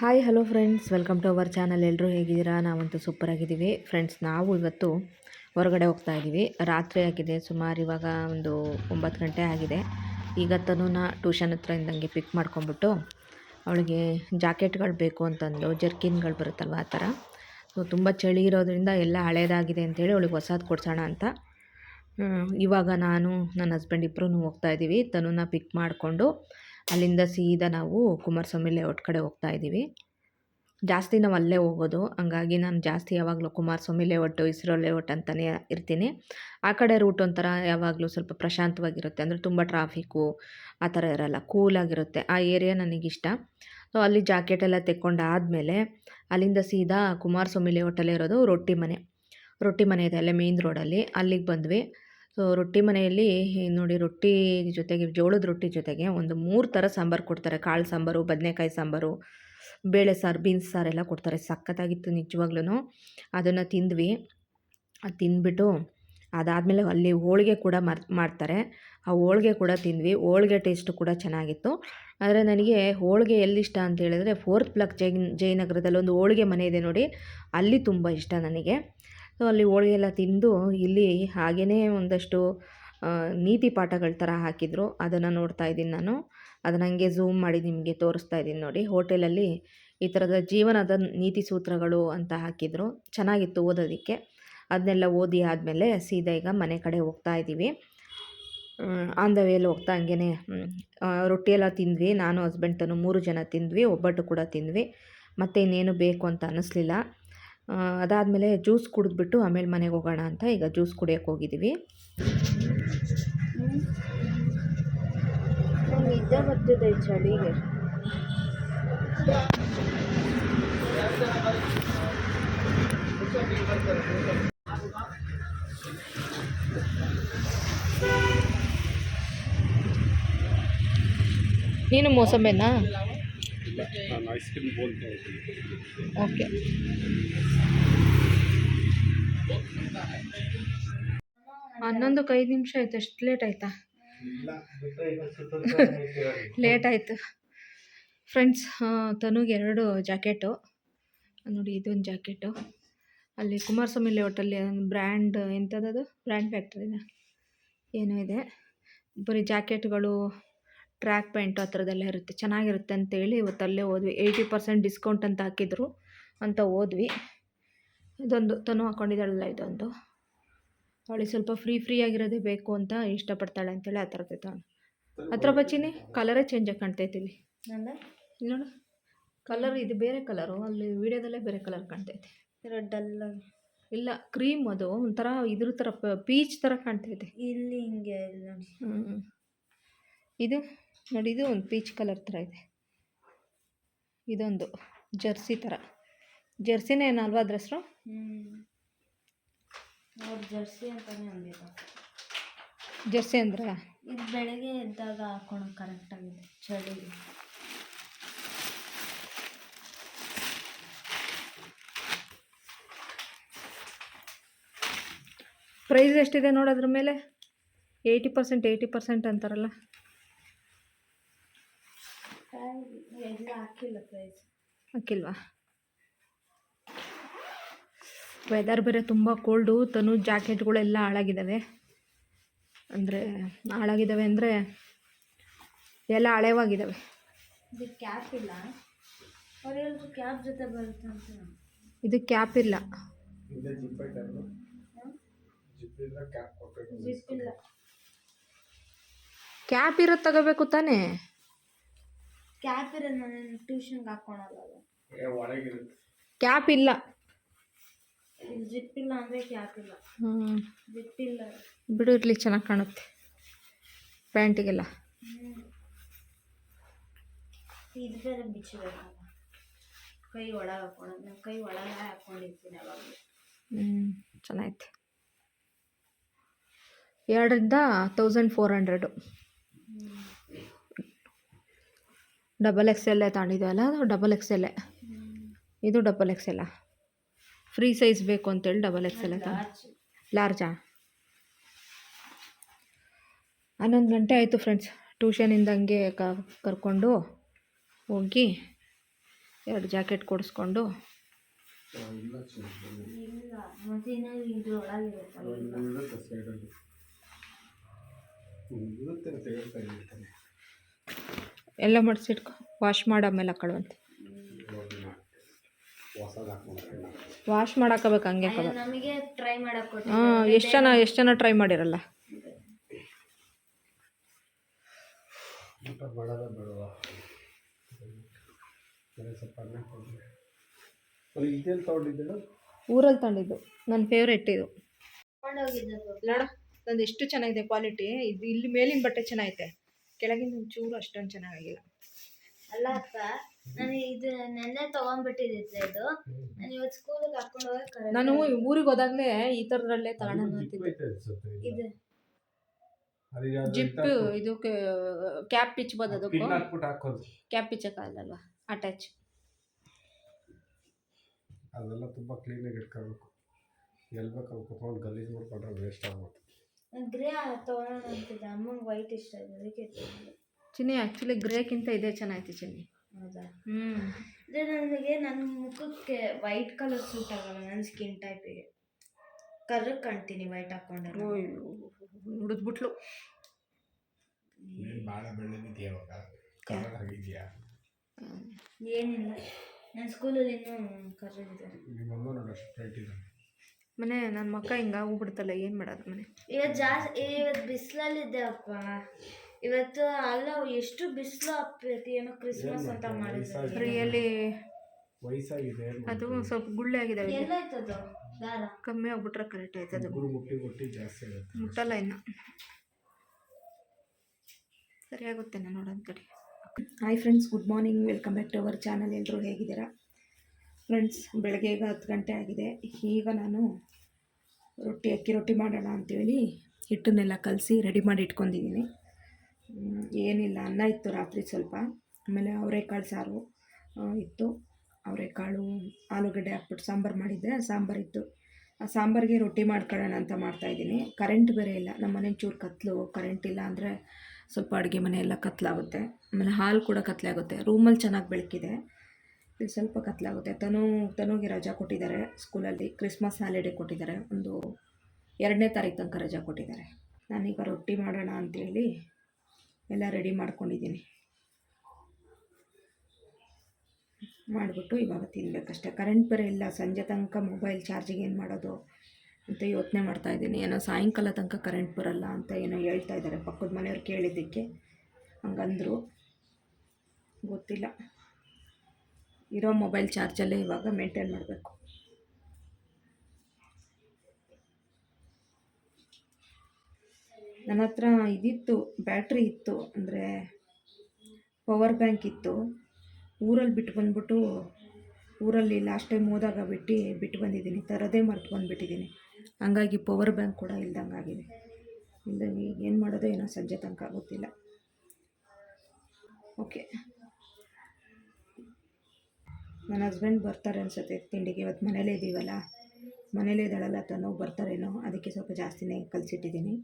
Hi hello friends, welcome to our channel. ಎಲ್ಲರೂ ಹೇಗಿದ್ದೀರಾ? ನಾವಂತೂ ಸೂಪರ್ ಆಗಿದ್ದೀವಿ ಫ್ರೆಂಡ್ಸ್. ನಾವು ಇವತ್ತು ಹೊರಗಡೆ ಹೋಗ್ತಾ ಇದ್ದೀವಿ. ರಾತ್ರಿ ಆಗಿದೆ, ಸುಮಾರು ಇವಾಗ ಒಂದು 9 ಗಂಟೆ ಆಗಿದೆ. ಈಗ ತನುನ ಟ್ಯೂಷನ್ ಹತ್ರ ಇಂದಂಗೆ ಪಿಕ್ ಮಾಡ್ಕೊಂಬಿಟ್ಟು ಅವಳಿಗೆ ಜಾಕೆಟ್ಗಳು ಬೇಕು ಅಂತಂದು, ಜರ್ಕಿನ್ಗಳು ಬರುತ್ತಲ್ವ ಆ ಥರ. ಸೊ ತುಂಬ ಚಳಿ ಇರೋದ್ರಿಂದ ಎಲ್ಲ ಹಳೇದಾಗಿದೆ ಅಂತೇಳಿ ಅವಳಿಗೆ ಹೊಸದು ಕೊಡ್ಸೋಣ ಅಂತ ಇವಾಗ ನಾನು ನನ್ನ ಹಸ್ಬೆಂಡ್ ಇಬ್ಬರೂ ಹೋಗ್ತಾ ಇದ್ದೀವಿ. ತನುನ ಪಿಕ್ ಮಾಡಿಕೊಂಡು ಅಲ್ಲಿಂದ ಸೀದಾ ನಾವು ಕುಮಾರಸ್ವಾಮಿ ಲೇಔಟ್ ಕಡೆ ಹೋಗ್ತಾ ಇದ್ದೀವಿ. ಜಾಸ್ತಿ ನಾವು ಅಲ್ಲೇ ಹೋಗೋದು, ಹಂಗಾಗಿ ನಾನು ಜಾಸ್ತಿ ಯಾವಾಗಲೂ ಕುಮಾರಸ್ವಾಮಿ ಲೇಔಟು, ಇಸ್ರೋ ಲೇಔಟ್ ಅಂತಲೇ ಇರ್ತೀನಿ. ಆ ಕಡೆ ರೂಟ್ ಒಂಥರ ಯಾವಾಗಲೂ ಸ್ವಲ್ಪ ಪ್ರಶಾಂತವಾಗಿರುತ್ತೆ, ಅಂದರೆ ತುಂಬ ಟ್ರಾಫಿಕ್ಕು ಆ ಥರ ಇರೋಲ್ಲ, ಕೂಲಾಗಿರುತ್ತೆ. ಆ ಏರಿಯಾ ನನಗಿಷ್ಟ. ಸೊ ಅಲ್ಲಿ ಜಾಕೆಟ್ ಎಲ್ಲ ತೆಕ್ಕೊಂಡಾದಮೇಲೆ ಅಲ್ಲಿಂದ ಸೀದಾ ಕುಮಾರಸ್ವಾಮಿ ಲೇಔಟಲ್ಲೇ ಇರೋದು ರೊಟ್ಟಿ ಮನೆ ಇದೆ ಅಲ್ಲೇ ಮೇನ್ ರೋಡಲ್ಲಿ. ಅಲ್ಲಿಗೆ ಬಂದ್ವಿ. ಸೊ ರೊಟ್ಟಿ ಮನೆಯಲ್ಲಿ ನೋಡಿ, ರೊಟ್ಟಿ ಜೊತೆಗೆ, ಜೋಳದ ರೊಟ್ಟಿ ಜೊತೆಗೆ ಒಂದು 3 ಥರ ಸಾಂಬಾರು ಕೊಡ್ತಾರೆ. ಕಾಳು ಸಾಂಬಾರು, ಬದನೆಕಾಯಿ ಸಾಂಬಾರು, ಬೇಳೆ ಸಾರು, ಬೀನ್ಸ್ ಸಾರೆಲ್ಲ ಕೊಡ್ತಾರೆ. ಸಖತ್ತಾಗಿತ್ತು ನಿಜವಾಗ್ಲೂ. ಅದನ್ನು ತಿಂದ್ವಿ. ಅದು ತಿಂದ್ಬಿಟ್ಟು ಅದಾದಮೇಲೆ ಅಲ್ಲಿ ಹೋಳಿಗೆ ಕೂಡ ಮಾಡ್ತಾರೆ. ಆ ಹೋಳಿಗೆ ಕೂಡ ತಿಂದ್ವಿ. ಹೋಳಿಗೆ ಟೇಸ್ಟು ಕೂಡ ಚೆನ್ನಾಗಿತ್ತು. ಆದರೆ ನನಗೆ ಹೋಳಿಗೆ ಎಲ್ಲಿಷ್ಟ ಅಂತ ಹೇಳಿದ್ರೆ 4th ಬ್ಲಾಕ್ ಜಯನಗರದಲ್ಲಿ ಒಂದು ಹೋಳಿಗೆ ಮನೆ ಇದೆ ನೋಡಿ, ಅಲ್ಲಿ ತುಂಬ ಇಷ್ಟ ನನಗೆ. ಸೊ ಅಲ್ಲಿ ಹೋಳಿಗೆ ಎಲ್ಲ ತಿಂದು ಇಲ್ಲಿ ಹಾಗೇ ಒಂದಷ್ಟು ನೀತಿ ಪಾಠಗಳ ಥರ ಹಾಕಿದರು. ಅದನ್ನು ನೋಡ್ತಾ ಇದ್ದೀನಿ ನಾನು. ಅದನ್ನು ಹಂಗೆ ಝೂಮ್ ಮಾಡಿ ನಿಮಗೆ ತೋರಿಸ್ತಾ ಇದ್ದೀನಿ ನೋಡಿ. ಹೋಟೆಲಲ್ಲಿ ಈ ಥರದ ಜೀವನದ ನೀತಿ ಸೂತ್ರಗಳು ಅಂತ ಹಾಕಿದರು. ಚೆನ್ನಾಗಿತ್ತು ಓದೋದಕ್ಕೆ. ಅದನ್ನೆಲ್ಲ ಓದಿ ಆದಮೇಲೆ ಸೀದಾ ಈಗ ಮನೆ ಕಡೆ ಹೋಗ್ತಾ ಇದ್ದೀವಿ. ಆನ್ ದ ವೇಲಿ ಹೋಗ್ತಾ ಹಂಗೆ ರೊಟ್ಟಿ ಎಲ್ಲ ತಿಂದ್ವಿ. ನಾನು, ಹಸ್ಬೆಂಡ್, ತನು 3 ಜನ ತಿಂದ್ವಿ. ಒಬ್ಬಟ್ಟು ಕೂಡ ತಿಂದ್ವಿ. ಮತ್ತು ಇನ್ನೇನು ಬೇಕು ಅಂತ ಅನ್ನಿಸ್ಲಿಲ್ಲ. ಅದಾದಮೇಲೆ ಜ್ಯೂಸ್ ಕುಡಿದ್ಬಿಟ್ಟು ಆಮೇಲೆ ಮನೆಗೆ ಹೋಗೋಣ ಅಂತ ಈಗ ಜ್ಯೂಸ್ ಕುಡಿಯೋಕ್ಕೆ ಹೋಗಿದ್ದೀವಿ. ನಿದ್ದೆ ಬರ್ತಿದೆ ಚಳಿಗೆ. ನೀನು ಮೋಸಂಬಿನಾ? ಓಕೆ. 11:05 ನಿಮಿಷ ಆಯ್ತು. ಎಷ್ಟು ಲೇಟ್ ಆಯ್ತಾ? ಲೇಟ್ ಆಯಿತು ಫ್ರೆಂಡ್ಸ್. ತನುಗೆ 2 ಜಾಕೆಟು ನೋಡಿ. ಇದೊಂದು ಜಾಕೆಟು. ಅಲ್ಲಿ ಕುಮಾರಸ್ವಾಮಿ ಲೇಔಟಲ್ಲಿ ಒಂದು ಬ್ರ್ಯಾಂಡ್, ಎಂಥದ್ದು ಬ್ರ್ಯಾಂಡ್ ಫ್ಯಾಕ್ಟ್ರಿನ ಏನೋ ಇದೆ. ಬರೀ ಜಾಕೆಟ್ಗಳು, ಟ್ರ್ಯಾಕ್ ಪ್ಯಾಂಟು ಆ ಥರದ್ದೆಲ್ಲ ಇರುತ್ತೆ. ಚೆನ್ನಾಗಿರುತ್ತೆ ಅಂತೇಳಿ ಇವತ್ತಲ್ಲೇ ಹೋದ್ವಿ. 80% ಡಿಸ್ಕೌಂಟ್ ಅಂತ ಹಾಕಿದ್ರು ಅಂತ ಹೋದ್ವಿ. ಇದೊಂದು ತನು ಹಾಕ್ಕೊಂಡಿದ್ದಾಳಲ್ಲ, ಇದೊಂದು ಅವಳಿಗೆ ಸ್ವಲ್ಪ ಫ್ರೀ ಆಗಿರೋದೇ ಬೇಕು ಅಂತ ಇಷ್ಟಪಡ್ತಾಳೆ ಅಂತೇಳಿ ಆ ಥರದ್ದು ತಗೊಂಡು. ಹತ್ರ ಬಚ್ಚಿನಿ, ಕಲರೇ ಚೇಂಜ್ ಆಗಿ ಕಾಣ್ತೈತಿ ಇಲ್ಲಿ ನೋಡು. ಕಲರ್ ಇದು ಬೇರೆ ಕಲರು, ಅಲ್ಲಿ ವಿಡಿಯೋದಲ್ಲೇ ಬೇರೆ ಕಲರ್ ಕಾಣ್ತೈತೆ. ರೆಡ್ಡಲ್ಲ, ಇಲ್ಲ ಕ್ರೀಮ್, ಅದು ಒಂಥರ ಇದ್ರ ಥರ ಪೀಚ್ ಥರ ಕಾಣ್ತೈತೆ ಇಲ್ಲಿ. ಹಿಂಗೆ ನೋಡಿ. ಇದು ನೋಡಿ, ಇದು ಒಂದು ಪೀಚ್ ಕಲರ್ ಥರ ಇದೆ. ಇದೊಂದು ಜರ್ಸಿ ಥರ. ಜರ್ಸಿನೇ ಏನಲ್ವಾ ಅದ್ರ ಹೆಸರು? ಅವ್ರು ಜರ್ಸಿ ಅಂತಾನೆ ಅಂದಿದ್ದು. ಜರ್ಸಿ ಅಂದ್ರೆ ಇದು ಬೆಳಗ್ಗೆ ಎದ್ದಾಗ ಹಾಕೊಂಡು ಕರೆಕ್ಟಾಗಿದೆ ಚಳಿಗೆ. ಪ್ರೈಸ್ ಎಷ್ಟಿದೆ ನೋಡೋದ್ರ ಮೇಲೆ. 80% ಅಂತಾರಲ್ಲ. ಎಲ್ಲ ಹಾಕಿಲ್ಲ, ಪ್ರೈಸ್ ಹಾಕಿಲ್ವಾ? ವೆದರ್ ಬೇರೆ ತುಂಬ ಕೋಲ್ಡು. ತನು ಜಾಕೆಟ್ಗಳೆಲ್ಲ ಹಾಳಾಗಿದ್ದಾವೆ. ಅಂದರೆ ಎಲ್ಲ ಹಳೆವಾಗಿದ್ದಾವೆ. ಇದು ಕ್ಯಾಪ್ ಇಲ್ಲ. ಅವ್ರು ಕ್ಯಾಪ್ ಜೊತೆ ಬರುತ್ತೆ ಅಂತ. ಇದು ಕ್ಯಾಪ್ ಇಲ್ಲ. ಕ್ಯಾಪ್ ಇರೋದು ತಗೋಬೇಕು ತಾನೇ. ಕ್ಯಾಪ್ ಇರೋದು ನಾನು ಟ್ಯೂಷನ್ಗೆ ಹಾಕ್ಕೊಳಲ್ಲ. ಕ್ಯಾಪ್ ಇಲ್ಲ. ಜಿಪ್ ಇಲ್ಲ ಅಂದರೆ ಕ್ಯಾಪ್ ಇಲ್ಲ. ಜಿಪ್ ಇಲ್ಲ ಬಿಡು, ಇರ್ಲಿ, ಚೆನ್ನಾಗಿ ಕಾಣುತ್ತೆ ಪ್ಯಾಂಟಿಗೆಲ್ಲ. ಇದು ಬೇರೆ ಬಿಚ್ಚಬೇಕಲ್ಲ, ಕೈ ಒಳಗೆ ಹಾಕೊಳ್ಳೋದು. ನಾನು ಕೈ ಒಳಗೆ ಹಾಕ್ಕೊಂಡಿರ್ತೀನಿ ಅವಾಗ. ಚೆನ್ನಾಗೈತೆ. 2ರಿಂದ 1400. XXL ತಗೊಂಡಿದ್ದೀವಲ್ಲ, ಅದು XXL. ಇದು XXL. ಫ್ರೀ ಸೈಜ್ ಬೇಕು ಅಂತೇಳಿ XXL ಲಾರ್ಜಾ. 11 ಗಂಟೆ ಆಯಿತು ಫ್ರೆಂಡ್ಸ್. ಟ್ಯೂಷನಿಂದ ಹಂಗೆ ಕರ್ಕೊಂಡು ಹೋಗಿ 2 ಜಾಕೆಟ್ ಕೊಡಿಸ್ಕೊಂಡು ಎಲ್ಲ ಮಡಿಸಿಟ್ಕೊ, ವಾಶ್ ಮಾಡಾದ್ಮೇಲೆ ಹಾಕೊಳ್ಳುವಂತೆ. ವಾಶ್ ಮಾಡಾಕಬೇಕು ಹಂಗೆ ನಮಗೆ ಟ್ರೈ ಮಾಡಕ್ಕೆ. ಹಾಂ, ಎಷ್ಟು ಜನ ಟ್ರೈ ಮಾಡಿರಲ್ಲ. ಊರಲ್ಲಿ ತಗೊಂಡಿದ್ದು ನನ್ನ ಫೇವ್ರೇಟ್ ಇದು. ನೋಡು ನಂದು ಎಷ್ಟು ಚೆನ್ನಾಗಿದೆ ಕ್ವಾಲಿಟಿ. ಇದು ಇಲ್ಲಿ ಮೇಲಿನ ಬಟ್ಟೆ ಚೆನ್ನಾಗೈತೆ, ಕೆಳಗಿನ ಒಂಚೂರು ಅಷ್ಟೊಂದು ಚೆನ್ನಾಗಿಲ್ಲ. ಅಲ್ಲ ಅಕ್ಕ, ನಾನು ಇದು ನೆನ್ನೆ ತೊಗೊಂಡ್ಬಿಟ್ಟಿದ್ದೆ. ಇದು ನಾನು ಇವತ್ತು ಸ್ಕೂಲಿಗೆ ಹಾಕೊಂಡು ಹೋಗಿ ನಾನು ಊರಿಗೆ ಹೋದಾಗಲೇ ಈ ಥರದಲ್ಲೇ ತಗೊಳ್ಳೋಣ ಅಂತಿದ್ದೆ. ಇದು ಜಿಪ್, ಇದು ಕ್ಯಾಪ್ ಪಿಚ್ಬೋದು. ಅದಕ್ಕೂ ಕ್ಯಾಪ್ ಪಿಚ್ಚಕ್ಕಾಗಲ್ವಾ, ಅಟ್ಯಾಚ್. ಅದೆಲ್ಲ ತುಂಬ ಕ್ಲೀನಾಗಿ ಇಟ್ಕೋಬೇಕು. ಎಲ್ಲಿ ಬೇಕಾದ್ರೆ ಕುತ್ಕೊಂಡು ಗಲೀಜು ಮಾಡ್ಕೊಂಡ್ರೆ ವೇಸ್ಟ್ ಆಗುತ್ತೆ. ಗ್ರೇ ತೊಗೊಳ್ಳೋಣ ಅಂತಿದ್ದೆ, ಅಮ್ಮಂಗೆ ವೈಟ್ ಇಷ್ಟ ಇದೆ, ಅದಕ್ಕೆ ಚಿನ್ನಿ. ಆ್ಯಕ್ಚುಲಿ ಗ್ರೇಕ್ಕಿಂತ ಇದೇ ಚೆನ್ನಾಗಿತ್ತು ಚಿನ್ನಿ. ಹೌದಾ? ಅಂದರೆ ನನಗೆ ನನ್ನ ಮುಖಕ್ಕೆ ವೈಟ್ ಕಲರ್ ಸೂಟ್ ಆಗಲ್ಲ, ನನ್ನ ಸ್ಕಿನ್ ಟೈಪಿಗೆ. ಕರ್ರಗೆ ಕಾಣ್ತೀನಿ ವೈಟ್ ಹಾಕ್ಕೊಂಡ್ರೆ. ಹುಡಿದ್ಬಿಟ್ಲು. ಭಾಳ ಬೆಳ್ಳಗಿದೆಯಾ ಇವಾಗ? ಕಲರ್ ಆಗಿದೆಯಾ? ಏನಿಲ್ಲ, ನನ್ನ ಸ್ಕೂಲಲ್ಲಿ ಇನ್ನೂ ಕರ್ರಗಿದ್ದಾರೆ. ನಿಮ್ಮಮ್ಮ ನೋಡಿ ಅಷ್ಟು ಬ್ರೈಟ್ ಇದೆ. ಮನೆ ನನ್ನ ಮಕ್ಕ ಹಿಂಗೆ ಹೋಗ್ಬಿಡ್ತಲ್ಲ, ಏನು ಮಾಡೋದು ಮನೆ. ಇವತ್ತು ಬಿಸಿಲಲ್ಲಿದ್ದೆ ಅಪ್ಪ. ಇವತ್ತು ಅಲ್ಲ, ಎಷ್ಟು ಬಿಸಿಲು ಆಗ್ತೈತಿ. ಏನೋ ಕ್ರಿಸ್ಮಸ್ ಅಂತ ಮಾಡಿದ್ರು. ರಿಯಲಿ ವಯಸ್ಸಾಗಿದೆ, ಅದು ಸ್ವಲ್ಪ ಗುಳ್ಳೆ ಆಗಿದೆ. ಎಲ್ಲಾಯ್ತದು ದಾರ ಕಮ್ಮಿ ಆಗ್ಬಿಟ್ರೆ ಕರೆಕ್ಟ್ ಆಯ್ತದು. ಮುಟ್ಟಿ ಜಾಸ್ತಿ ಆಗುತ್ತೆ. ಮುಟ್ಟಲ್ಲ ಇನ್ನು, ಸರಿ ಆಗುತ್ತೆ. ನಾನು ನೋಡೋಣ ಕಡೆ. Hi friends, good morning, welcome back to our channel. ಎಲ್ಲರೂ ಹೇಗಿದ್ದೀರಾ ಫ್ರೆಂಡ್ಸ್? ಬೆಳಗ್ಗೆ ಈಗ 10 ಗಂಟೆ ಆಗಿದೆ. ಈಗ ನಾನು ಅಕ್ಕಿ ರೊಟ್ಟಿ ಮಾಡೋಣ ಅಂತೇಳಿ ಹಿಟ್ಟನ್ನೆಲ್ಲ ಕಲಸಿ ರೆಡಿ ಮಾಡಿ ಇಟ್ಕೊಂಡಿದ್ದೀನಿ. ಏನಿಲ್ಲ, ಅನ್ನ ಇತ್ತು ರಾತ್ರಿ ಸ್ವಲ್ಪ, ಆಮೇಲೆ ಅವರೆಕಾಳು ಸಾರು ಇತ್ತು. ಅವರೆಕಾಳು ಆಲೂಗಡ್ಡೆ ಹಾಕ್ಬಿಟ್ಟು ಸಾಂಬಾರು ಮಾಡಿದ್ದೆ, ಸಾಂಬಾರಿತ್ತು. ಆ ಸಾಂಬಾರಿಗೆ ರೊಟ್ಟಿ ಮಾಡ್ಕೊಳ್ಳೋಣ ಅಂತ ಮಾಡ್ತಾಯಿದ್ದೀನಿ. ಕರೆಂಟ್ ಬೇರೆ ಇಲ್ಲ ನಮ್ಮ ಮನೆ, ಚೂರು ಕತ್ಲು. ಕರೆಂಟ್ ಇಲ್ಲ ಅಂದರೆ ಸ್ವಲ್ಪ ಅಡುಗೆ ಮನೆ ಎಲ್ಲ ಕತ್ಲಾಗುತ್ತೆ. ಆಮೇಲೆ ಹಾಲು ಕೂಡ ಕತ್ಲಾಗುತ್ತೆ. ರೂಮಲ್ಲಿ ಚೆನ್ನಾಗಿ ಬೆಳಕಿದೆ, ಇಲ್ಲಿ ಸ್ವಲ್ಪ ಕತ್ಲಾಗುತ್ತೆ. ತನುಗೆ ರಜಾ ಕೊಟ್ಟಿದ್ದಾರೆ ಸ್ಕೂಲಲ್ಲಿ, ಕ್ರಿಸ್ಮಸ್ ಹಾಲಿಡೇ ಕೊಟ್ಟಿದ್ದಾರೆ. ಒಂದು 2ನೇ ತಾರೀಕು ತನಕ ರಜಾ ಕೊಟ್ಟಿದ್ದಾರೆ. ನಾನೀಗ ರೊಟ್ಟಿ ಮಾಡೋಣ ಅಂಥೇಳಿ ಎಲ್ಲ ರೆಡಿ ಮಾಡ್ಕೊಂಡಿದ್ದೀನಿ. ಮಾಡಿಬಿಟ್ಟು ಇವಾಗ ತಿನ್ನಬೇಕಷ್ಟೆ. ಕರೆಂಟ್ ಬೇರೆ ಇಲ್ಲ, ಸಂಜೆ ತನಕ ಮೊಬೈಲ್ ಚಾರ್ಜಿಗೆ ಏನು ಮಾಡೋದು ಅಂತ ಯೋಚನೆ ಮಾಡ್ತಾಯಿದ್ದೀನಿ. ಏನೋ ಸಾಯಂಕಾಲ ತನಕ ಕರೆಂಟ್ ಬರಲ್ಲ ಅಂತ ಏನೋ ಹೇಳ್ತಾ ಇದ್ದಾರೆ, ಪಕ್ಕದ ಮನೆಯವ್ರು ಕೇಳಿದ್ದಕ್ಕೆ ಹಂಗಂದರು. ಗೊತ್ತಿಲ್ಲ, ಇರೋ ಮೊಬೈಲ್ ಚಾರ್ಜಲ್ಲೇ ಇವಾಗ ಮೇಂಟೈನ್ ಮಾಡಬೇಕು. ನನ್ನ ಹತ್ರ ಇದಿತ್ತು, ಬ್ಯಾಟ್ರಿ ಇತ್ತು, ಅಂದರೆ ಪವರ್ ಬ್ಯಾಂಕ್ ಇತ್ತು. ಊರಲ್ಲಿ ಬಿಟ್ಟು ಬಂದ್ಬಿಟ್ಟು, ಊರಲ್ಲಿ ಲಾಸ್ಟ್ ಟೈಮ್ ಹೋದಾಗ ಬಿಟ್ಟು ಬಂದಿದ್ದೀನಿ, ತರದೇ ಮರ್ತು ಬಂದುಬಿಟ್ಟಿದ್ದೀನಿ. ಹಂಗಾಗಿ ಪವರ್ ಬ್ಯಾಂಕ್ ಕೂಡ ಇಲ್ದಂಗಾಗಿದೆ. ಇಲ್ದಂಗೆ ಈಗ ಏನು ಮಾಡೋದು ಏನೋ, ಸಂಜೆ ತನಕ ಗೊತ್ತಿಲ್ಲ. ಓಕೆ, ನನ್ನ ಹಸ್ಬೆಂಡ್ ಬರ್ತಾರೆ ಅನಿಸುತ್ತೆ ತಿಂಡಿಗೆ. ಇವತ್ತು ಮನೇಲೇ ಇದ್ದೀವಲ್ಲ, ಮನೇಲೇ ಇದ್ದಾಳಲ್ಲ, ತನೂ ಬರ್ತಾರೇನೋ, ಅದಕ್ಕೆ ಸ್ವಲ್ಪ ಜಾಸ್ತಿನೇ ಕಲಿಸಿಟ್ಟಿದ್ದೀನಿ.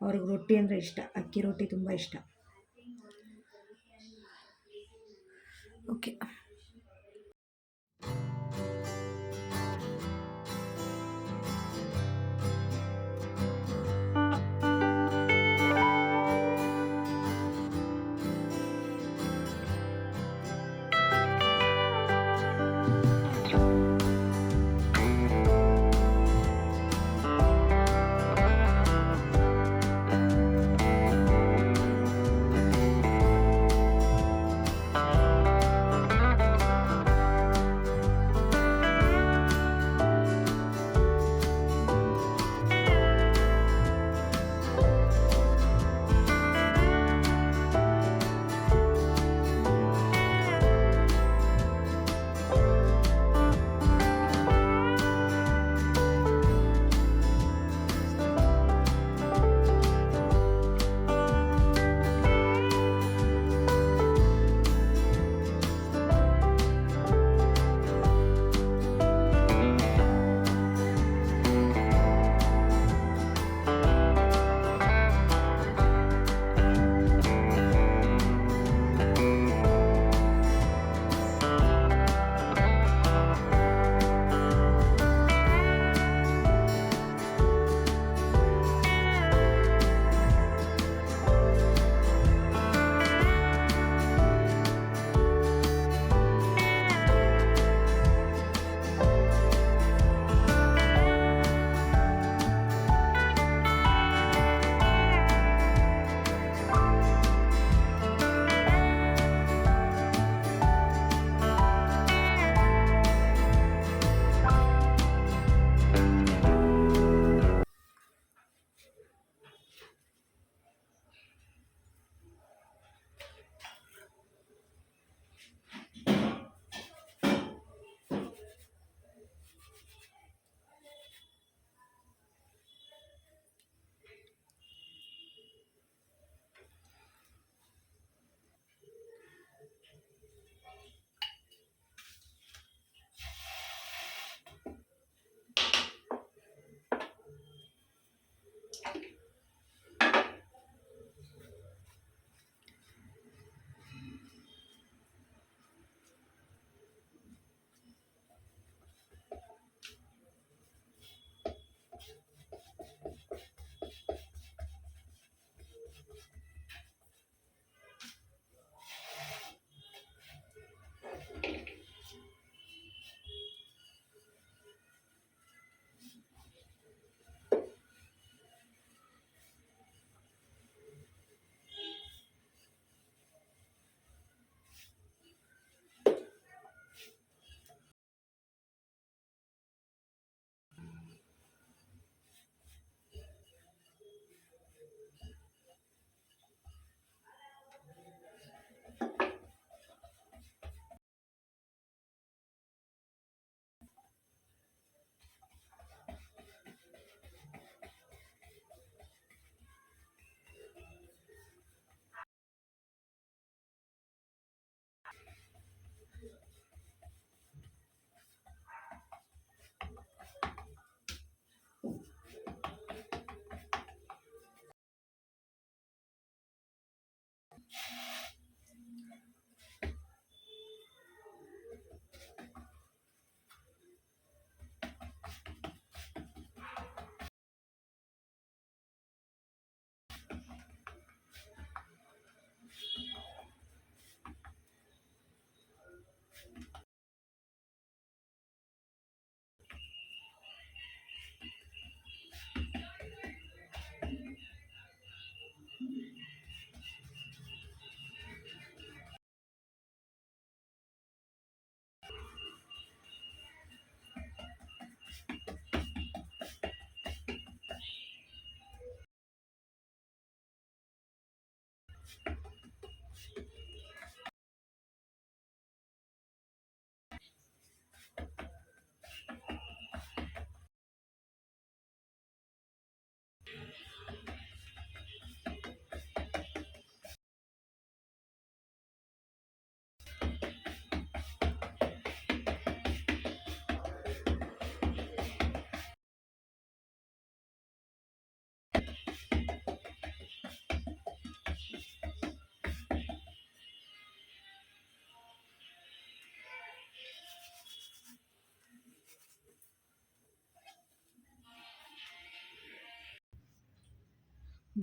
ಅವ್ರಿಗೆ ರೊಟ್ಟಿ ಅಂದರೆ ಇಷ್ಟ, ಅಕ್ಕಿ ರೊಟ್ಟಿ ತುಂಬ ಇಷ್ಟ. ಓಕೆ,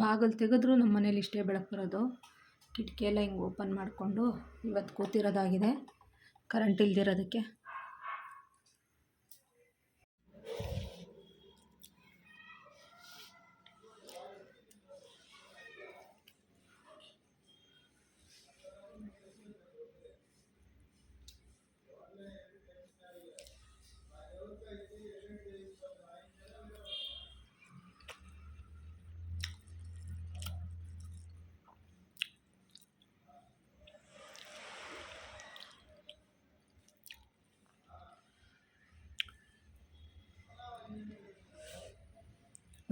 ಬಾಗಿಲು ತೆಗೆದ್ರೂ ನಮ್ಮ ಮನೇಲಿ ಇಷ್ಟೇ ಬೆಳಕು ಬರೋದು. ಕಿಟಕಿ ಎಲ್ಲ ಹಿಂಗೆ ಓಪನ್ ಮಾಡಿಕೊಂಡು ಇವತ್ತು ಕೂತಿರೋದಾಗಿದೆ ಕರೆಂಟ್ ಇಲ್ದಿರೋದಕ್ಕೆ.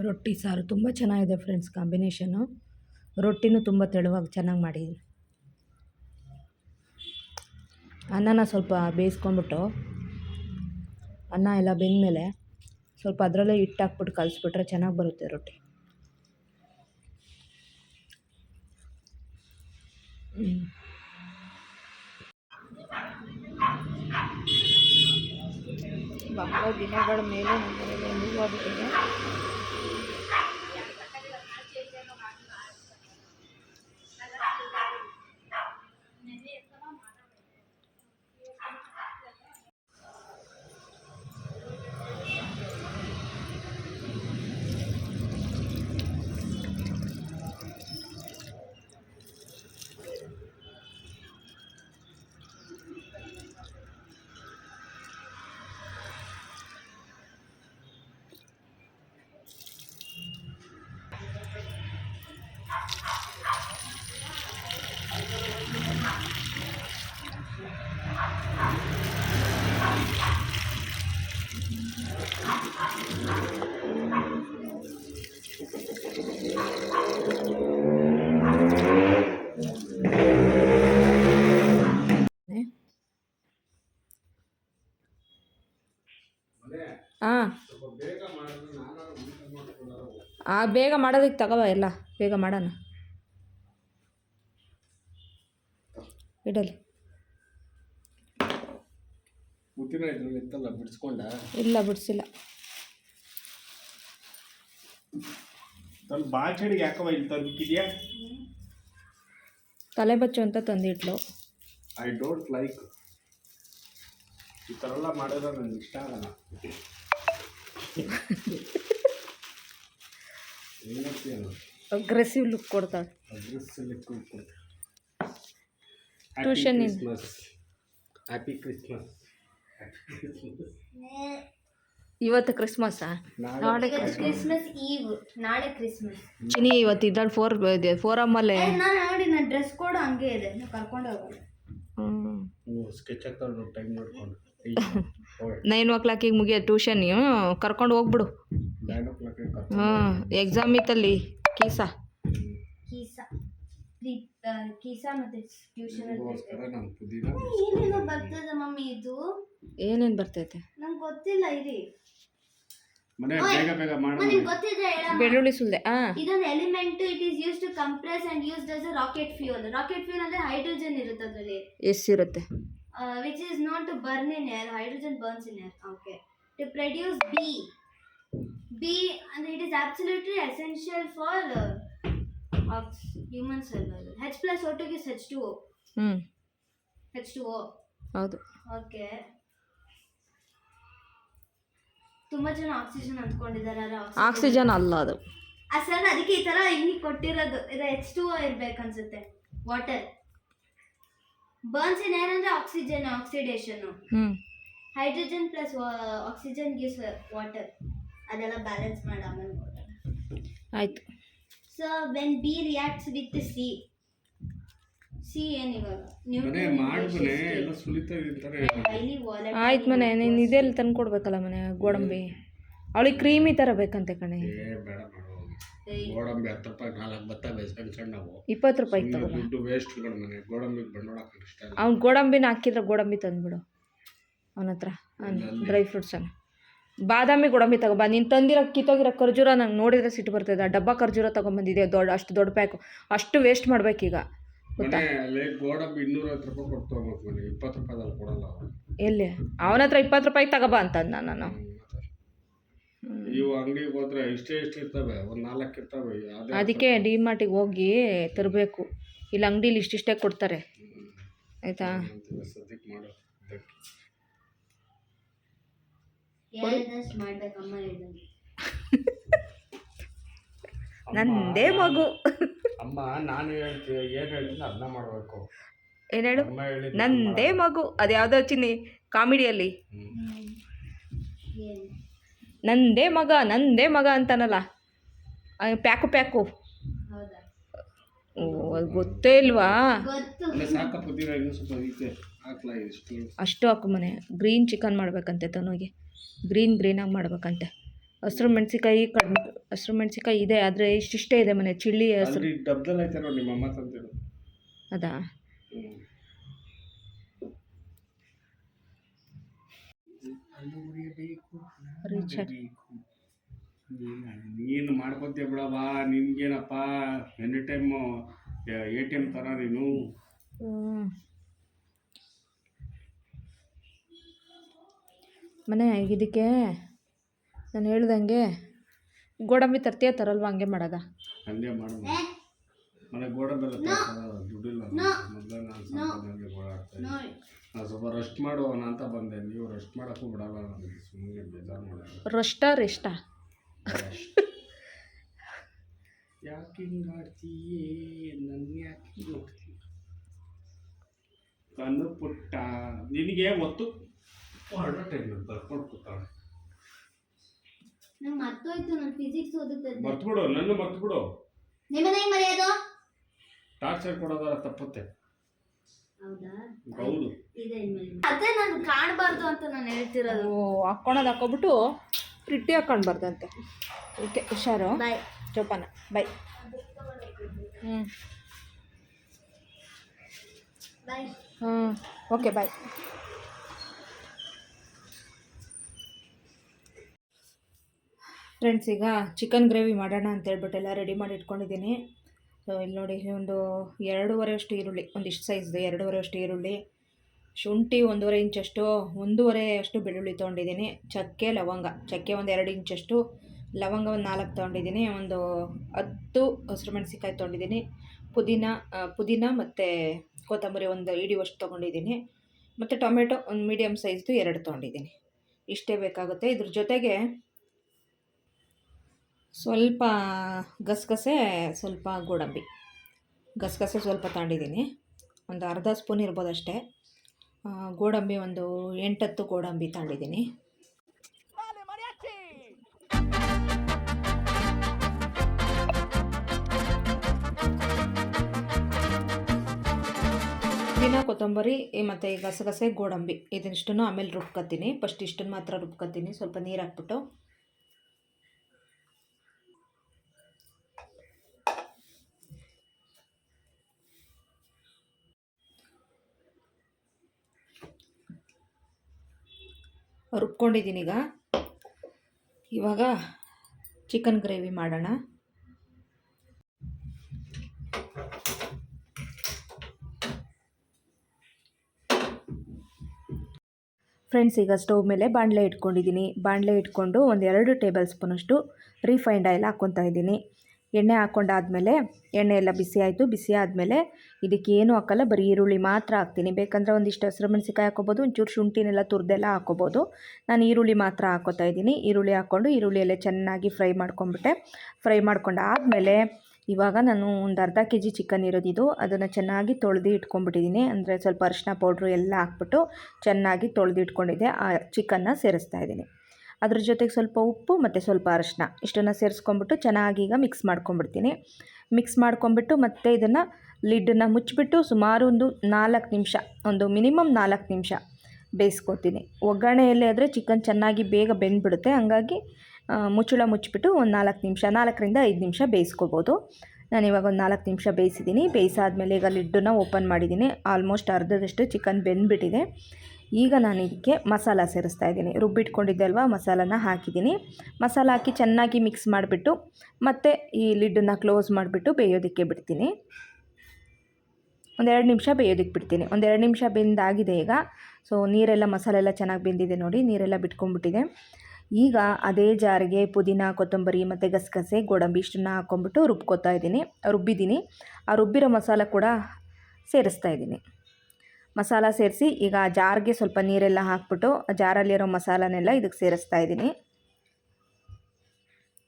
ರೊಟ್ಟಿ ಸಾರು ತುಂಬ ಚೆನ್ನಾಗಿದೆ ಫ್ರೆಂಡ್ಸ್, ಕಾಂಬಿನೇಷನ್ನು. ರೊಟ್ಟಿನೂ ತುಂಬ ತೆಳುವಾಗಿ ಚೆನ್ನಾಗಿ ಮಾಡಿದ್ದೀನಿ. ಅನ್ನನ ಸ್ವಲ್ಪ ಬೇಯಿಸ್ಕೊಂಬಿಟ್ಟು, ಅನ್ನ ಎಲ್ಲ ಬೆಂದಮೇಲೆ ಸ್ವಲ್ಪ ಅದರಲ್ಲೇ ಹಿಟ್ಟು ಹಾಕ್ಬಿಟ್ಟು ಕಲಿಸ್ಬಿಟ್ರೆ ಚೆನ್ನಾಗಿ ಬರುತ್ತೆ ರೊಟ್ಟಿ. ಬಹಳ ದಿನಗಳ ಮೇಲೆ ನಮ್ಮ ಮನೇಲಿ ಮೂವಾಗಿದೆ. ಬೇಗ ಮಾಡೋದಕ್ಕೆ ತಗೋವ ಎಲ್ಲ ಬೇಗ ಮಾಡೋಣ. ಇಡಲಿ ಇಲ್ಲ ಬಿಡಿಸಿಲ್ಲ. ತಲೆ ಬಚ್ಚು ಅಂತ ತಂದಿಟ್ಲು. ಐ ಡೋಂಟ್ ಲೈಕ್ ಈ ಥರ ಎಲ್ಲ ಮಾಡಿದ್ರೆ ನನಗೆ ಇಷ್ಟ ಆಗಲ್ಲ. ಅಗ್ರೆಸಿವ್ ಲುಕ್ ಕೊಡ್ತಾಳೆ. Tuition happy Christmas. ಇವತ್ತು ಕ್ರಿಸ್ಮಸ್ಸಾ? ನಾಳೆ ಕ್ರಿಸ್ಮಸ್ ಈವ್, ನಾಳೆ ಕ್ರಿಸ್ಮಸ್. ಚಿನಿ ಇವತ್ತು ಇದ್ದಾಳೆ ಫೋರಮ್ಮಲ್ಲೇ. ನೋಡಿ ನನ್ನ ಡ್ರೆಸ್ ಕೋಡ್ ಹಂಗೆ ಇದೆ, ನಾವು ಕರ್ಕೊಂಡು ಹೋಗಲ್ಲ. ಸ್ಕೆಚ್ ಹಾಕೊಂಡು ಟೈಮ್ ನೋಡ್ಕೊಂಡು 9 o'clock ಮುಗಿಯೋದು ಟ್ಯೂಷನ್. ಕರ್ಕೊಂಡು ಹೋಗ್ಬಿಡು. 9 o'clock ಎಕ್ಸಾಮ್ ಇತ್ತಲ್ಲಿ ಕೀಸಾ ಮತ್ತೆ ಟ್ಯೂಷನ್ ನಾನು ಏನೇನೋ ಬರ್ತದೆ ಮಮ್ಮಿ. ಇದು ಏನೇನು ಬರ್ತೈತೆ ನಂಗೆ ಗೊತ್ತಿಲ್ಲ. ಇರಿ ಮನೆ ಬೇಗ ಬೇಗ ಮಾಡು. ನಿಮ್ಗೆ ಗೊತ್ತಿದ್ರೆ ಬೆಳ್ಳುಳ್ಳಿ ಸುಲ್ದೆ. ಇದೊಂದು element. It is use to compress and used as a rocket fuel. Rocket fuel ಅಂದ್ರೆ ಹೈಡ್ರೋಜನ್ ಇರುತ್ತೆ ಅದರಲ್ಲಿ. ಎಷ್ಟಿರುತ್ತೆ? which is not to burn in air. Hydrogen burns in air. Okay. To produce B and it is absolutely essential for human survival. H plus O2 gives H2O. H2O. ಹೌದು. Okay. ತುಂಬಾ ಜನ oxygen ಅಂದ್ಕೊಂಡಿದ್ದಾರೆ. Oxygen ಅಲ್ಲ ಅದು. Sir ಅದಕ್ಕೆ ಈ ತರ ಹಿಂಗೆ ಕೊಟ್ಟಿರೋದು. ಇದು H2O ಇರ್ಬೇಕನ್ಸುತ್ತೆ. Water burns in air ಅಂದ್ರೆ oxygen oxidation. Hydrogen plus oxygen gives water. ಅದೆಲ್ಲ ಬ್ಯಾಲೆನ್ಸ್ ಮಾಡಿ ಆಮೇಲೆ ನೋಡೋಣ. ಆಯ್ತು. So when B reacts with C ಏನು ಇವಾಗ ಮನೆ ಮಾಡ್ಬನೆ ಎಲ್ಲ ಸುಲಿತಾ ಇರ್ತಾರೆ. ಡೈಲಿ ವಾಲೆಟ್ ಆಯ್ತು ಮನೆ ನೀನು ಇದೆಲ್ಲ ತಂದು ಕೊಡ್ಬೇಕಲ್ಲ ಮನೆ ಗೋಡಂಬಿ. ಅವಳಿಗೆ ಕ್ರೀಮಿ ಥರ ಬೇಕಂತೆ ಕಣೆ. ಬೇಡ ಮಾಡು. ಗೋಡಂಬಿ 10 ರೂಪಾಯಿ 4 ಬರ್ತವೆ ಸಣ್ಣ ಸಣ್ಣವು. 20 ರೂಪಾಯಿ ತಗೋ. ದುಡ್ಡು ವೇಸ್ಟ್ ಕಣ ಮನೆ. ಗೋಡಂಬಿಗೆ ಬಂಡವಾಳ ಹಾಕೋದು ಇಷ್ಟ ಇಲ್ಲ. ಅವ್ನು ಗೋಡಂಬಿನ ಹಾಕಿದ್ರೆ ಗೋಡಂಬಿ ತಂದುಬಿಡು ಅವನ ಹತ್ರ. ಡ್ರೈ ಫ್ರೂಟ್ಸನ್ನು ಬಾದಾಮಿ ಗೋಡಂಬಿ ತಗೊಬಾ. ನೀನು ತಂದಿರೋ ಕಿತ್ತೋಗಿರೋ ಖರ್ಜೂರ ನಂಗೆ ನೋಡಿದರೆ ಸಿಟ್ಟು ಬರ್ತದೆ. ಆ ಡಬ್ಬ ಖರ್ಜೂರ ತೊಗೊಂಬಂದಿದೆ ಅಷ್ಟು ದೊಡ್ಡ ಪ್ಯಾಕು. ಅಷ್ಟು ವೇಸ್ಟ್ ಮಾಡ್ಬೇಕೀಗ ಗೊತ್ತಾ. ಮನೆ ಗೋಡಂಬಿ 250 ರೂಪಾಯಿ ಕೊಡ್ತು ಮನೆ 20 ರೂಪಾಯಿದಲ್ಲಿ ಕೊಡಲ್ಲ ಅವ್ರು. ಎಲ್ಲಿ ಅವನ ಹತ್ರ 20 ರೂಪಾಯಿ ತಗೋಬಾ ಅಂತಂದ ನಾನು. ಇವು ಅಂಗಡಿಗೆ ಹೋದ್ರೆ ಇಷ್ಟೇ ಇರ್ತವೆ, ಒಂದು 4 ಇರ್ತವೆ. ಅದಕ್ಕೆ ಡಿ ಮಾರ್ಟಿಗೆ ಹೋಗಿ ತರಬೇಕು. ಇಲ್ಲಿ ಅಂಗಡೀಲಿ ಇಷ್ಟಿಷ್ಟೇ ಕೊಡ್ತಾರೆ ಆಯಿತಾ. ಸದ್ಯಕ್ಕೆ ಮಾಡು. ಹೇಳ್ದಷ್ಟು ಮಾಡ್ಬೇಕಮ್ಮ ಹೇಳ್ದಂಗೆ. ನಂದೇ ಮಗು. ಅಮ್ಮ ನಾನು ಹೇಳ್ತೀನಿ ಏನು ಹೇಳ್ತೀನಿ ಅದನ್ನ ಮಾಡಬೇಕು. ಏನು ಹೇಳು? ನಂದೇ ಮಗು. ಅದು ಯಾವುದೋ ಚಿನ್ನಿ ಕಾಮಿಡಿಯಲ್ಲಿ ಏನು ನಂದೇ ಮಗ ಅಂತಾನಲ್ಲ, ಪ್ಯಾಕು ಪ್ಯಾಕು. ಹೌದಾ? ಓ ಅದು ಗೊತ್ತೇ ಇಲ್ವಾ? ಗೊತ್ತು. ಅಲ್ಲ ಸಾಕ ಪುದೀನ ಇನ್ನೂ ಸ್ವಲ್ಪ ಐತೆ ಹಾಕ್ಲಾ ಇಷ್ಟು. ಅಷ್ಟು ಹಾಕು ಮನೆ. ಗ್ರೀನ್ ಚಿಕನ್ ಮಾಡಬೇಕಂತೆ ತನುಗೆ. ಗ್ರೀನಾಗಿ ಮಾಡ್ಬೇಕಂತೆ. ಹಸಿರು ಮೆಣಸಿಕಾಯಿ ಕಡಿಮೆ. ಹಸಿರು ಮೆಣಸಿಕಾಯಿ ಇದೆ ಆದರೆ ಇಷ್ಟಿಷ್ಟೇ ಇದೆ ಮನೆ. ಚಿಲ್ಲಿ ಹಸಿರು ಅಲ್ಲಿ ಡಬ್ದಲ್ಲಿ ಐತೆ ನೋಡಿ ನಿಮ್ಮ ಅಮ್ಮ ತಂದಿರು. ಅದಾ? ರಿಚರ್ಡ್ ನೀನು ಮಾಡ್ಕೊತೀಯ ಬಿಡವ. ನಿನ್ಗೇನಪ್ಪ ಎನಿ ಟೈಮು ATM ಥರ ನೀನು. ಮನೆ ಇದಕ್ಕೆ ನಾನು ಹೇಳ್ದಂಗೆ ಗೋಡಂಬಿ ತರ್ತೀಯ ತರಲ್ವ? ಹಂಗೆ ಮಾಡೋದ? ಹಂಗೆ ಮಾಡು ಮನೆ. ಗೋಡಂಬಿ ಎಲ್ಲ ದುಡ್ಡಿಲ್ಲ ಮೊದಲೇ. ನಾನು ಸಂಪಾದನೆಗೆ ಓಡಾಡ್ತಾ ಇದ್ದೆ. ನಾನು ಸ್ವಲ್ಪ ರೆಸ್ಟ್ ಮಾಡುವವನ ಅಂತ ಬಂದೆ. ನೀವು ರೆಸ್ಟ್ ಮಾಡೋಕ್ಕೂ ಬಿಡಲ್ಲ ನನಗೆ. ಸುಮ್ಮನೆ ಬೇಜಾರು ಮಾಡೋದು. ರೆಸ್ಟಾ ಯಾಕೆ ಹಿಂಗಾಡ್ತೀಯೇ ನನ್ನ? ಯಾಕೆ ಹೋಗ್ತೀಯ ಕಣ್ಣು ಪುಟ್ಟ? ನಿನಗೆ ಒತ್ತು ಹೊರಡೋ ಟೈಮ್ ಬರ್ಕೊಂಡು ಕೂತಾಳೆ. ನಂಗೆ ಮರ್ತೋಯ್ತು. ನಾನು ಫಿಸಿಕ್ಸ್ ಓದುತ್ತಿದ್ದೆ. ಮರ್ತ್ಬಿಡು, ನನ್ನ ಮರ್ತ್ಬಿಡು. ನಿಮ್ಮನ್ನ ಹೆಂಗ್ ಮರೆಯೋದು? ಟಾರ್ಚರ್ ಕೊಡೋದಾರ ತಪ್ಪುತ್ತೆ. ಹೌದಾ? ಹೌದು. ಇದೆ ಇನ್ಮೇಲೆ. ಅದೇ ನಾನು ಕಾಣಬಾರ್ದು ಅಂತ ನಾನು ಹೇಳ್ತಿರೋದು. ಹಾಕ್ಕೊಳೋದು ಹಾಕೋಬಿಟ್ಟು ಪ್ರಿಟ್ಟಿ ಹಾಕ್ಕೊಂಡ್ಬಾರ್ದಂತೆ. ಓಕೆ ಹುಷಾರು. ಬಾಯ್ ಜೋಪಾನ. Bye. Bye. Okay bye. Friends, ಈಗ ಚಿಕನ್ ಗ್ರೇವಿ ಮಾಡೋಣ ಅಂತ ಹೇಳ್ಬಿಟ್ಟು ಎಲ್ಲ ರೆಡಿ ಮಾಡಿ ಇಟ್ಕೊಂಡಿದ್ದೀನಿ. ಸೊ ಇಲ್ಲಿ ನೋಡಿ, ಒಂದು 2.5 ಅಷ್ಟು ಈರುಳ್ಳಿ, ಒಂದಿಷ್ಟು ಸೈಜ್ದು 2.5 ಅಷ್ಟು ಈರುಳ್ಳಿ, ಶುಂಠಿ 1.5 ಇಂಚಷ್ಟು, 1.5 ಅಷ್ಟು ಬೆಳ್ಳುಳ್ಳಿ ತೊಗೊಂಡಿದ್ದೀನಿ, ಚಕ್ಕೆ ಲವಂಗ, ಚಕ್ಕೆ ಒಂದು 2 ಇಂಚಷ್ಟು, ಲವಂಗ ಒಂದು 4 ತೊಗೊಂಡಿದ್ದೀನಿ, ಒಂದು 10 ಹಸಿರು ಮೆಣಸಿಕಾಯಿ ತೊಗೊಂಡಿದ್ದೀನಿ, ಪುದೀನ ಮತ್ತು ಕೊತ್ತಂಬರಿ ಒಂದು ಹಿಡಿಯುವಷ್ಟು ತೊಗೊಂಡಿದ್ದೀನಿ, ಮತ್ತು ಟೊಮೆಟೊ ಒಂದು ಮೀಡಿಯಮ್ ಸೈಜ್ದು 2 ತೊಗೊಂಡಿದ್ದೀನಿ. ಇಷ್ಟೇ ಬೇಕಾಗುತ್ತೆ. ಇದ್ರ ಜೊತೆಗೆ ಸ್ವಲ್ಪ ಗಸಗಸೆ, ಸ್ವಲ್ಪ ಗೋಡಂಬಿ. ಗಸಗಸೆ ಸ್ವಲ್ಪ ತಗೊಂಡಿದ್ದೀನಿ, ಒಂದು ಅರ್ಧ ಸ್ಪೂನ್ ಇರ್ಬೋದು ಅಷ್ಟೇ. ಗೋಡಂಬಿ ಒಂದು 8-10 ಗೋಡಂಬಿ ತಗೊಂಡಿದ್ದೀನಿ. ಪುದೀನ, ಕೊತ್ತಂಬರಿ ಮತ್ತು ಗಸಗಸೆ, ಗೋಡಂಬಿ ಇದನ್ನಿಷ್ಟನ್ನು ಆಮೇಲೆ ರುಬ್ಕೊತೀನಿ. ಫಸ್ಟ್ ಇಷ್ಟನ್ನು ಮಾತ್ರ ರುಬ್ಕೊತೀನಿ, ಸ್ವಲ್ಪ ನೀರು ಹಾಕ್ಬಿಟ್ಟು. ರುಬ್ಕೊಂಡಿದ್ದೀನಿ. ಇವಾಗ ಚಿಕನ್ ಗ್ರೇವಿ ಮಾಡೋಣ. ಫ್ರೆಂಡ್ಸ್, ಈಗ ಸ್ಟವ್ ಮೇಲೆ ಬಾಣಲೆ ಇಟ್ಕೊಂಡಿದ್ದೀನಿ. ಬಾಣಲೆ ಇಟ್ಕೊಂಡು ಒಂದು 2 ಟೇಬಲ್ ಸ್ಪೂನಷ್ಟು ರಿಫೈನ್ಡ್ ಆಯಿಲ್ ಹಾಕ್ಕೊತಾ ಇದ್ದೀನಿ. ಎಣ್ಣೆ ಹಾಕ್ಕೊಂಡಾದಮೇಲೆ ಎಣ್ಣೆ ಎಲ್ಲ ಬಿಸಿ ಆಯಿತು. ಬಿಸಿ ಆದಮೇಲೆ ಇದಕ್ಕೆ ಏನೂ ಹಾಕಲ್ಲ, ಬರೀ ಈರುಳ್ಳಿ ಮಾತ್ರ ಹಾಕ್ತೀನಿ. ಬೇಕಂದರೆ ಒಂದಿಷ್ಟು ಹಸಿರು ಮೆಣಸಿಕಾಯಿ ಹಾಕ್ಕೋಬೋದು, ಒಂಚೂರು ಶುಂಠಿನೆಲ್ಲ ತುರಿದೆಲ್ಲ ಹಾಕ್ಕೋಬೋದು. ನಾನು ಈರುಳ್ಳಿ ಮಾತ್ರ ಹಾಕ್ಕೋತಾ ಇದ್ದೀನಿ. ಈರುಳ್ಳಿ ಹಾಕ್ಕೊಂಡು ಈರುಳ್ಳಿಯಲ್ಲೇ ಚೆನ್ನಾಗಿ ಫ್ರೈ ಮಾಡ್ಕೊಂಬಿಟ್ಟೆ. ಫ್ರೈ ಮಾಡ್ಕೊಂಡಾದಮೇಲೆ ಇವಾಗ ನಾನು ಒಂದು ಅರ್ಧ kg ಚಿಕನ್ ಇರೋದಿದು, ಅದನ್ನು ಚೆನ್ನಾಗಿ ತೊಳೆದು ಇಟ್ಕೊಂಡ್ಬಿಟ್ಟಿದ್ದೀನಿ. ಅಂದರೆ ಸ್ವಲ್ಪ ಅರಿಶಿನ ಪೌಡ್ರು ಎಲ್ಲ ಹಾಕ್ಬಿಟ್ಟು ಚೆನ್ನಾಗಿ ತೊಳೆದು ಇಟ್ಕೊಂಡಿದ್ದೆ. ಆ ಚಿಕನ್ನ ಸೇರಿಸ್ತಾ ಇದ್ದೀನಿ. ಅದ್ರ ಜೊತೆಗೆ ಸ್ವಲ್ಪ ಉಪ್ಪು ಮತ್ತು ಸ್ವಲ್ಪ ಅರಿಶಿನ ಇಷ್ಟನ್ನು ಸೇರಿಸ್ಕೊಂಬಿಟ್ಟು ಚೆನ್ನಾಗಿ ಈಗ ಮಿಕ್ಸ್ ಮಾಡ್ಕೊಂಬಿಡ್ತೀನಿ. ಮಿಕ್ಸ್ ಮಾಡ್ಕೊಂಬಿಟ್ಟು ಮತ್ತೆ ಇದನ್ನು ಲಿಡ್ಡನ್ನು ಮುಚ್ಚಿಬಿಟ್ಟು ಸುಮಾರು ಒಂದು 4 ನಿಮಿಷ, ಒಂದು ಮಿನಿಮಮ್ 4 ನಿಮಿಷ ಬೇಯಿಸ್ಕೊತೀನಿ. ಒಗ್ಗರಣೆಯಲ್ಲಿ ಆದರೆ ಚಿಕನ್ ಚೆನ್ನಾಗಿ ಬೇಗ ಬೆಂದ್ಬಿಡುತ್ತೆ. ಹಂಗಾಗಿ ಮುಚ್ಚಳ ಮುಚ್ಚಿಬಿಟ್ಟು ಒಂದು 4 ನಿಮಿಷ, 4ರಿಂದ 5 ನಿಮಿಷ ಬೇಯಿಸ್ಕೊಬೋದು. ನಾನಿವಾಗ ಒಂದು 4 ನಿಮಿಷ ಬೇಯಿಸಿದ್ದೀನಿ. ಬೇಯಿಸಾದ್ಮೇಲೆ ಈಗ ಲಿಡ್ಡನ್ನು ಓಪನ್ ಮಾಡಿದ್ದೀನಿ. ಆಲ್ಮೋಸ್ಟ್ ಅರ್ಧದಷ್ಟು ಚಿಕನ್ ಬೆಂದ್ಬಿಟ್ಟಿದೆ. ಈಗ ನಾನು ಇದಕ್ಕೆ ಮಸಾಲ ಸೇರಿಸ್ತಾ ಇದ್ದೀನಿ. ರುಬ್ಬಿಟ್ಕೊಂಡಿದ್ದೆ ಅಲ್ವಾ, ಮಸಾಲನ ಹಾಕಿದ್ದೀನಿ. ಮಸಾಲ ಹಾಕಿ ಚೆನ್ನಾಗಿ ಮಿಕ್ಸ್ ಮಾಡಿಬಿಟ್ಟು ಮತ್ತೆ ಈ ಲಿಡ್ಡನ್ನು ಕ್ಲೋಸ್ ಮಾಡಿಬಿಟ್ಟು ಬೇಯೋದಕ್ಕೆ ಬಿಡ್ತೀನಿ. ಒಂದು 2 ನಿಮಿಷ ಬೇಯೋದಕ್ಕೆ ಬಿಡ್ತೀನಿ. ಒಂದು 2 ನಿಮಿಷ ಬೆಂದಾಗಿದೆ ಈಗ. ಸೊ ನೀರೆಲ್ಲ, ಮಸಾಲೆ ಎಲ್ಲ ಚೆನ್ನಾಗಿ ಬೆಂದಿದೆ ನೋಡಿ, ನೀರೆಲ್ಲ ಬಿಟ್ಕೊಂಡ್ಬಿಟ್ಟಿದೆ. ಈಗ ಅದೇ ಜಾರಿಗೆ ಪುದೀನ, ಕೊತ್ತಂಬರಿ ಮತ್ತು ಗಸಗಸೆ, ಗೋಡಂಬಿ ಇಷ್ಟನ್ನು ಹಾಕ್ಕೊಂಬಿಟ್ಟು ರುಬ್ಬಿದ್ದೀನಿ. ಆ ರುಬ್ಬಿರೋ ಮಸಾಲ ಕೂಡ ಸೇರಿಸ್ತಾ ಇದ್ದೀನಿ. ಮಸಾಲ ಸೇರಿಸಿ ಈಗ ಆ ಜಾರ್ಗೆ ಸ್ವಲ್ಪ ನೀರೆಲ್ಲ ಹಾಕ್ಬಿಟ್ಟು ಆ ಜಾರಲ್ಲಿರೋ ಮಸಾಲನೆಲ್ಲ ಇದಕ್ಕೆ ಸೇರಿಸ್ತಾ ಇದ್ದೀನಿ.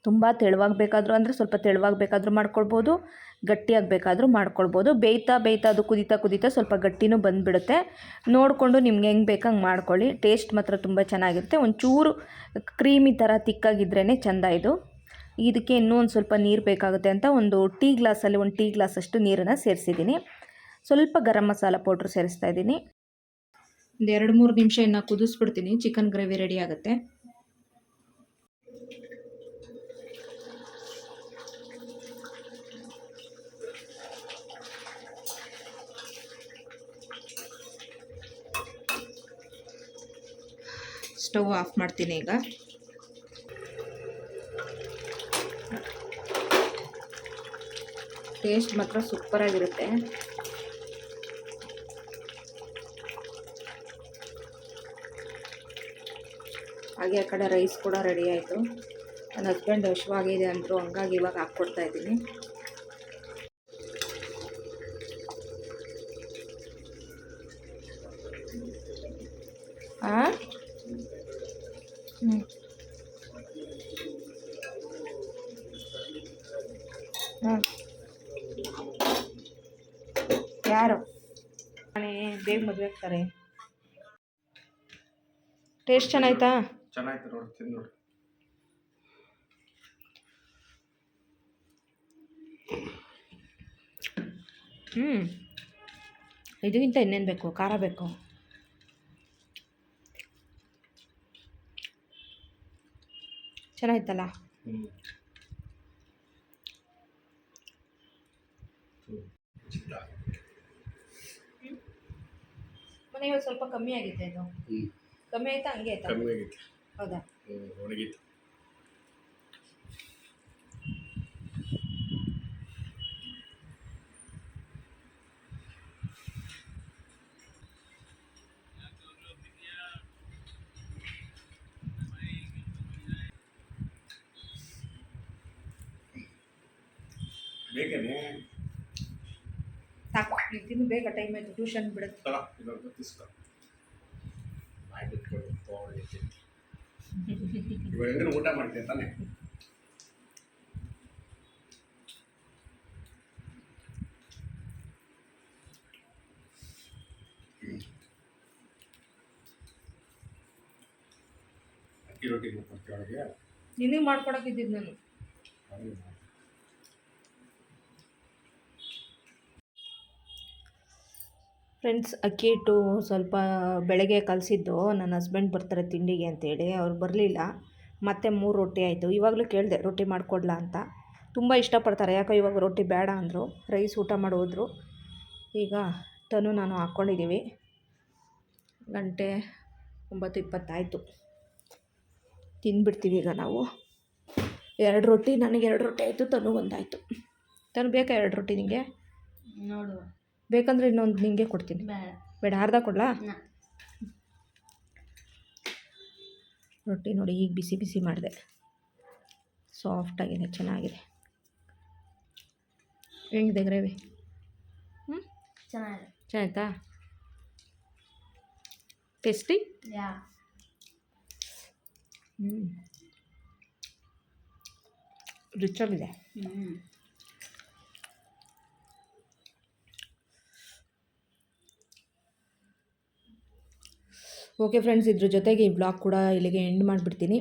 ತುಂಬ ತೆಳುವಾಗಿ ಬೇಕಾದರೂ ಅಂದರೆ ಸ್ವಲ್ಪ ತೆಳುವಾಗಿ ಬೇಕಾದರೂ ಮಾಡ್ಕೊಳ್ಬೋದು, ಗಟ್ಟಿಯಾಗಿ ಬೇಕಾದರೂ ಮಾಡ್ಕೊಳ್ಬೋದು. ಬೇಯ್ತಾ ಅದು ಕುದೀತಾ ಸ್ವಲ್ಪ ಗಟ್ಟಿನೂ ಬಂದುಬಿಡುತ್ತೆ. ನೋಡಿಕೊಂಡು ನಿಮ್ಗೆ ಹೆಂಗೆ ಬೇಕು ಹಂಗೆ ಮಾಡ್ಕೊಳ್ಳಿ. ಟೇಸ್ಟ್ ಮಾತ್ರ ತುಂಬ ಚೆನ್ನಾಗಿರುತ್ತೆ. ಒಂಚೂರು ಕ್ರೀಮಿ ಥರ ತಿಕ್ಕಾಗಿದ್ರೇ ಚೆಂದ ಇದು. ಇದಕ್ಕೆ ಇನ್ನೂ ಒಂದು ಸ್ವಲ್ಪ ನೀರು ಬೇಕಾಗುತ್ತೆ ಅಂತ ಒಂದು ಟೀ ಗ್ಲಾಸಷ್ಟು ನೀರನ್ನು ಸೇರಿಸಿದ್ದೀನಿ. ಸ್ವಲ್ಪ ಗರಂ ಮಸಾಲ ಪೌಡ್ರ್ ಸೇರಿಸ್ತಾ ಇದ್ದೀನಿ. ಒಂದು 2-3 ನಿಮಿಷ ಇನ್ನು ಕುದಿಸ್ಬಿಡ್ತೀನಿ. ಚಿಕನ್ ಗ್ರೇವಿ ರೆಡಿ ಆಗುತ್ತೆ. ಸ್ಟವ್ ಆಫ್ ಮಾಡ್ತೀನಿ ಈಗ. ಟೇಸ್ಟ್ ಮಾತ್ರ ಸೂಪರಾಗಿರುತ್ತೆ. ಹಾಗೆ ಆ ಕಡೆ ರೈಸ್ ಕೂಡ ರೆಡಿ ಆಯಿತು. ನನ್ನ ಹಸ್ಬೆಂಡ್ ಹಶ್ವಾಗಿದೆ ಅಂದರು, ಹಂಗಾಗಿ ಇವಾಗ ಹಾಕ್ಕೊಡ್ತಾ ಇದ್ದೀನಿ. ಯಾರು ಬೇಗ ಮದುವೆ ಆಗ್ತಾರೆ. ಟೇಸ್ಟ್ ಚೆನ್ನಾಯ್ತಾ? ಚೆನ್ನಾಯ್ತು ನೋಡಿ, ತಿಂದು ನೋಡಿ. ಇದಕ್ಕಿಂತ ಇನ್ನೇನು ಬೇಕು? ಖಾರ ಬೇಕು. ಚೆನ್ನಾಯ್ತಲ್ಲ? ಮನೆಗೆ ಸ್ವಲ್ಪ ಕಮ್ಮಿ ಆಗಿತ್ತೆ ಇದು. ಕಮ್ಮಿ ಆಯ್ತಾ? ಹಂಗೆ ಆಯ್ತಾ? ಕಮ್ಮಿ ಆಗಿತ್ತು. ಹೌದಾ? ಒಣಗಿತ್ತು. ಬೇಕೇನೆ? ಸಾಕು, ತಿನ್ನು ಬೇಗ, ಟೈಮ್ ಆಯಿತು. ಟ್ಯೂಷನ್ ಬಿಡುತ್ತೆ. ಇದೊಂದು ತಿಸ್ಕೊ. ಬಾಯ್ ಬಿಟ್ಕೊಂಡು ತೊಗೊಳ್ಳಿಕ್ಕೆ. ಇವಾಗ ಹೆಂಗೆ ಊಟ ಮಾಡ್ತೀಯ ತಾನೆ? ಅಕ್ಕಿ ರೊಟ್ಟಿ ಮಾಡ್ಕೊಡ್ತೀವಿ ಅವಳಿಗೆ. ನಿನಗೆ ಮಾಡ್ಕೊಡೋಕ್ಕಿದ್ದಿದ್ದು ನಾನು. ಫ್ರೆಂಡ್ಸ್, ಅಕ್ಕಿ ಹಿಟ್ಟು ಸ್ವಲ್ಪ ಬೆಳಗ್ಗೆ ಕಲಸಿದ್ದು. ನನ್ನ ಹಸ್ಬೆಂಡ್ ಬರ್ತಾರೆ ತಿಂಡಿಗೆ ಅಂತೇಳಿ, ಅವ್ರು ಬರಲಿಲ್ಲ. ಮತ್ತೆ 3 ರೊಟ್ಟಿ ಆಯಿತು. ಇವಾಗಲೂ ಕೇಳಿದೆ ರೊಟ್ಟಿ ಮಾಡಿಕೊಡ್ಲಾ ಅಂತ. ತುಂಬ ಇಷ್ಟಪಡ್ತಾರೆ. ಯಾಕೋ ಇವಾಗ ರೊಟ್ಟಿ ಬೇಡ ಅಂದರು. ರೈಸ್ ಊಟ ಮಾಡಿ ಹೋದರು. ಈಗ ನಾನು ಹಾಕ್ಕೊಂಡಿದ್ದೀವಿ. 9:20 ಆಯಿತು. ತಿಂದ್ಬಿಡ್ತೀವಿ ಈಗ ನಾವು. 2 ರೊಟ್ಟಿ, ನನಗೆ 2 ರೊಟ್ಟಿ ಆಯಿತು, ಒಂದಾಯಿತು. ಬೇಕಾ 2 ರೊಟ್ಟಿ ನಿಮಗೆ? ನೋಡು, ಬೇಕಂದ್ರೆ ಇನ್ನೊಂದು ನಿಂಗೆ ಕೊಡ್ತೀನಿ. ಬೇಡ, ಅರ್ಧ ಕೊಡ್ಲಾ? ರೊಟ್ಟಿ ನೋಡಿ, ಈಗ ಬಿಸಿ ಮಾಡಿದೆ. ಸಾಫ್ಟಾಗಿದೆ, ಚೆನ್ನಾಗಿದೆ. ಹೆಂಗಿದೆ ಗ್ರೇವಿ? ಚೆನ್ನಾಯ್ತಾ? ಟೇಸ್ಟಿ? ರಿಚಾಗಿದೆ. ಓಕೆ ಫ್ರೆಂಡ್ಸ್, ಇದ್ರ ಜೊತೆಗೆ ಈ ಬ್ಲಾಗ್ ಕೂಡ ಇಲ್ಲಿಗೆ ಎಂಡ್ ಮಾಡಿಬಿಡ್ತೀನಿ.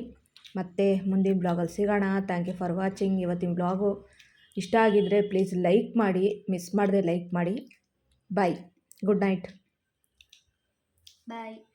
ಮತ್ತೆ ಮುಂದಿನ ಬ್ಲಾಗಲ್ಲಿ ಸಿಗೋಣ. Thank you for watching. ಇವತ್ತಿನ ಬ್ಲಾಗು ಇಷ್ಟ ಆಗಿದ್ದರೆ ಪ್ಲೀಸ್ ಲೈಕ್ ಮಾಡಿ, ಮಿಸ್ ಮಾಡದೆ ಲೈಕ್ ಮಾಡಿ. Bye, good night. ಬಾಯ್.